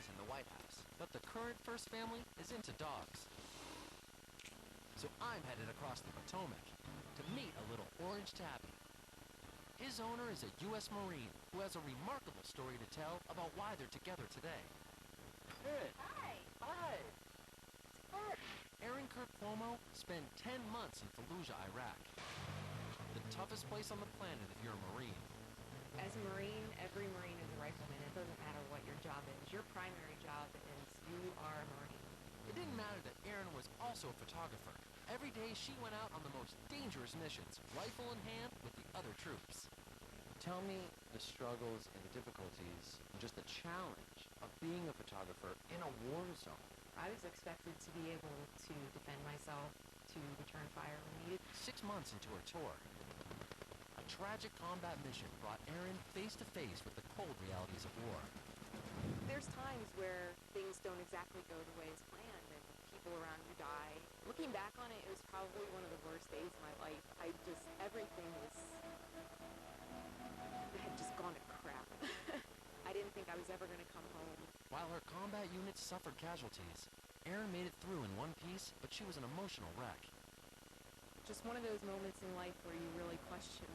bees in the White House, but the current first family is into dogs. So I'm headed across the Potomac to meet a little orange tabby. His owner is a U.S. Marine who has a remarkable story to tell about why they're together today. Good. Hi. Hi. Aaron Kirk Cuomo spent 10 months in Fallujah, Iraq. The toughest place on the planet if you're a Marine. As a Marine, every Marine is a rifleman. It doesn't matter what your job is. Your primary job is you are a Marine. It didn't matter that Aaron was also a photographer. Every day she went out on the most dangerous missions, rifle in hand with the other troops. Tell me the struggles and the difficulties, and just the challenge of being a photographer in a war zone. I was expected to be able to defend myself, to return fire when needed. 6 months into her tour, a tragic combat mission brought Aaron face to face with the cold realities of war. There's times where things don't exactly go the way as planned and people around you die. Looking back on it, it was probably one of the worst days of my life. Everything had just gone to crap. I didn't think I was ever going to come home. While her combat units suffered casualties, Aaron made it through in one piece, but she was an emotional wreck. Just one of those moments in life where you really question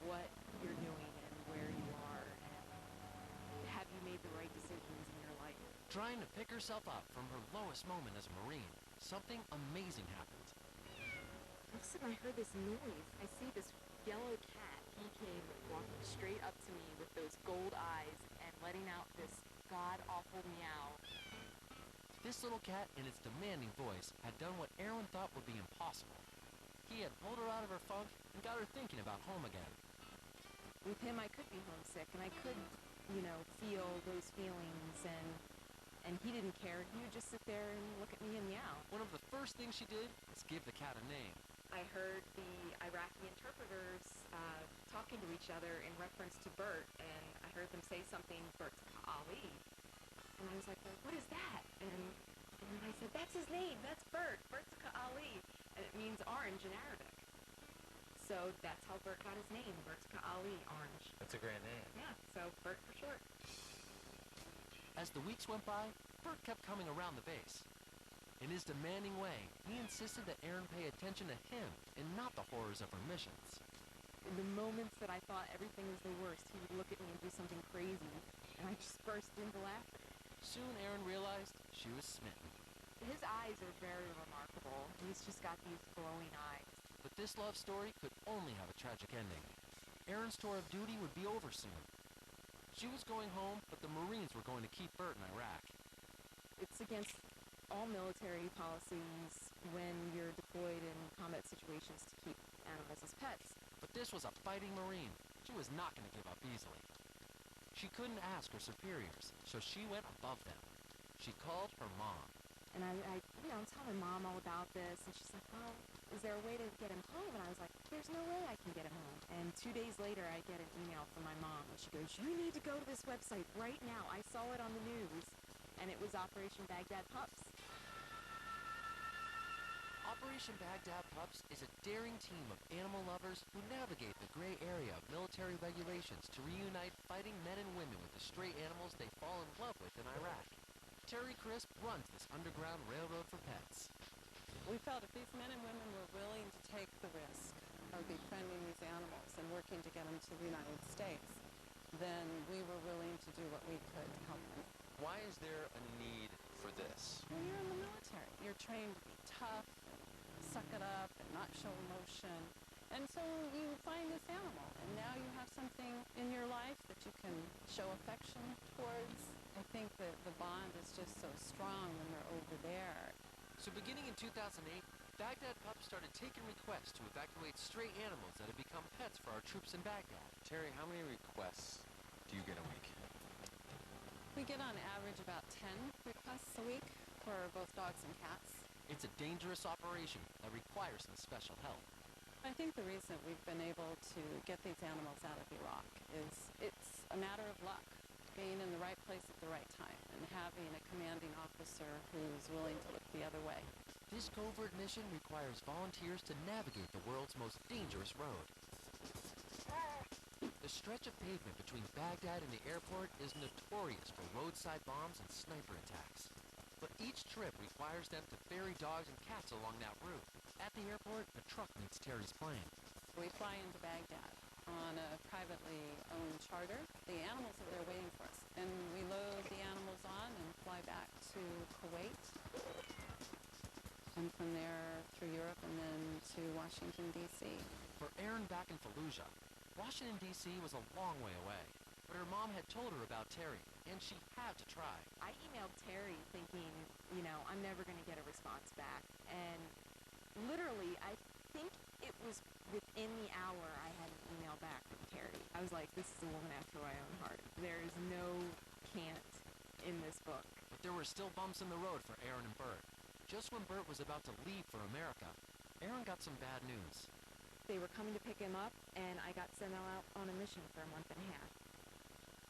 what you're doing and where you are, and have you made the right decisions in your life. Trying to pick herself up from her lowest moment as a Marine, something amazing happened. All of a sudden I heard this noise. I see this yellow cat. He came walking straight up to me with those gold eyes and letting out this god-awful meow. This little cat, in its demanding voice, had done what Aaron thought would be impossible. He had pulled her out of her funk and got her thinking about home again. With him, I could be homesick, and I could, feel those feelings, and he didn't care. He would just sit there and look at me and meow. One of the first things she did was give the cat a name. I heard the Iraqi interpreters talking to each other in reference to Bert, and I heard them say something, Bert Ali. And I was like, well, what is that? And I said, that's his name, that's Bert, Bert Ali. And it means orange in Arabic. So that's how Bert got his name, Bert Ali, orange. That's a great name. Yeah, so Bert for short. As the weeks went by, Bert kept coming around the base. In his demanding way, he insisted that Aaron pay attention to him and not the horrors of her missions. In the moments that I thought everything was the worst, he would look at me and do something crazy, and I just burst into laughter. Soon Aaron realized she was smitten. His eyes are very remarkable. He's just got these glowing eyes. But this love story could only have a tragic ending. Aaron's tour of duty would be over soon. She was going home, but the Marines were going to keep Bert in Iraq. It's against all military policies when you're deployed in combat situations to keep animals as pets. But this was a fighting Marine. She was not going to give up easily. She couldn't ask her superiors, so she went above them. She called her mom. And I tell my mom all about this, and she's like, well, is there a way to get him home? And I was like, there's no way I can get him home. And 2 days later, I get an email from my mom, and she goes, you need to go to this website right now. I saw it on the news, and it was Operation Baghdad Pups. Operation Baghdad Pups is a daring team of animal lovers who navigate the gray area of military regulations to reunite fighting men and women with the stray animals they fall in love with in Iraq. Terry Crisp runs this underground railroad for pets. We felt if these men and women were willing to take the risk of befriending these animals and working to get them to the United States, then we were willing to do what we could to help them. Why is there a need for this? When you're in the military, you're trained to be tough, and suck it up, and not show emotion. And so you find this animal, and now you have something in your life that you can show affection towards. I think that the bond is just so strong when they're over there. So beginning in 2008, Baghdad Pups started taking requests to evacuate stray animals that had become pets for our troops in Baghdad. Terry, how many requests do you get a week? We get on average about 10 requests a week for both dogs and cats. It's a dangerous operation that requires some special help. I think the reason we've been able to get these animals out of Iraq is it's a matter of luck, being in the right place at the right time, and having a commanding officer who's willing to look the other way. This covert mission requires volunteers to navigate the world's most dangerous road. The stretch of pavement between Baghdad and the airport is notorious for roadside bombs and sniper attacks. But each trip requires them to ferry dogs and cats along that route. At the airport, the truck meets Terry's plane. We fly into Baghdad on a privately owned charter. The animals are there waiting for us. And we load the animals on and fly back to Kuwait. And from there through Europe and then to Washington, D.C. For Erin back in Fallujah, Washington, D.C. was a long way away. But her mom had told her about Terry, and she had to try. I emailed Terry thinking, I'm never going to get a response back. And literally, I think it was within the hour I had an email back from Terry. I was like, this is a woman after my own heart. There is no can't in this book. But there were still bumps in the road for Erin and Bert. Just when Bert was about to leave for America, Erin got some bad news. They were coming to pick him up, and I got sent out on a mission for a month and a half.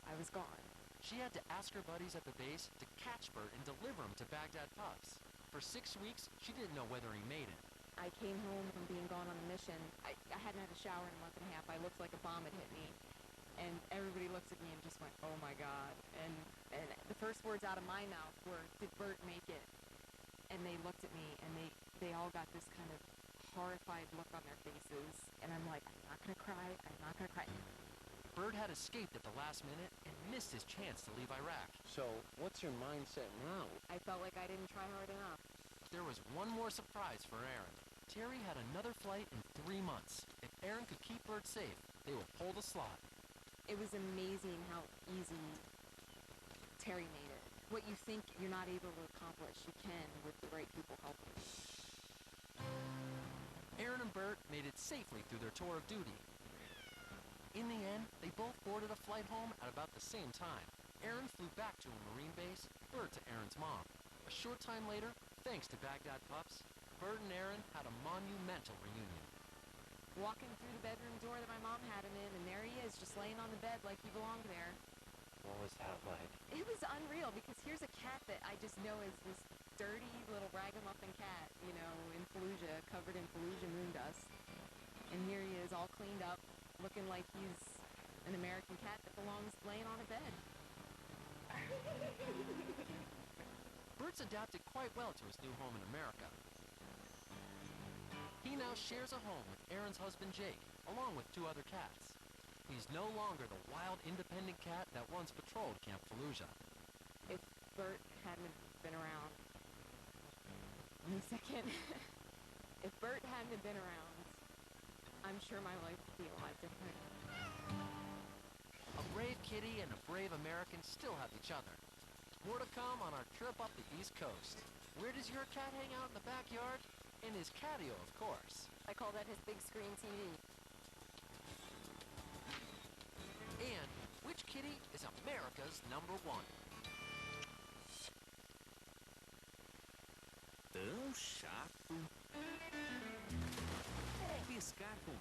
I was gone. She had to ask her buddies at the base to catch Bert and deliver him to Baghdad pups. For 6 weeks, she didn't know whether he made it. I came home from being gone on a mission. I hadn't had a shower in a month and a half. I looked like a bomb had hit me. And everybody looked at me and just went, oh my God. And the first words out of my mouth were, did Bert make it? And they looked at me and they all got this kind of horrified look on their faces. And I'm like, I'm not going to cry. I'm not going to cry. Bert had escaped at the last minute and missed his chance to leave Iraq. So, what's your mindset now? I felt like I didn't try hard enough. There was one more surprise for Erin. Terry had another flight in 3 months. If Erin could keep Bert safe, they would pull the slot. It was amazing how easy Terry made it. What you think you're not able to accomplish, you can with the right people helping you. Erin and Bert made it safely through their tour of duty. In the end, they both boarded a flight home at about the same time. Erin flew back to a Marine base, Bert to Erin's mom. A short time later, thanks to Baghdad pups, Bert and Erin had a monumental reunion. Walking through the bedroom door that my mom had him in, and there he is, just laying on the bed like he belonged there. What was that like? It was unreal, because here's a cat that I just know is this dirty little ragamuffin cat, in Fallujah, covered in Fallujah moon dust. And here he is, all cleaned up, looking like he's an American cat that belongs laying on a bed. Bert's adapted quite well to his new home in America. He now shares a home with Erin's husband Jake, along with 2 other cats. He's no longer the wild, independent cat that once patrolled Camp Fallujah. If Bert hadn't been around... One second. If Bert hadn't been around, I'm sure my life would be a lot different. A brave kitty and a brave American still have each other. More to come on our trip up the East Coast. Where does your cat hang out in the backyard? In his catio, of course. I call that his big screen TV. And which kitty is America's #1? Tão chato. Pescar com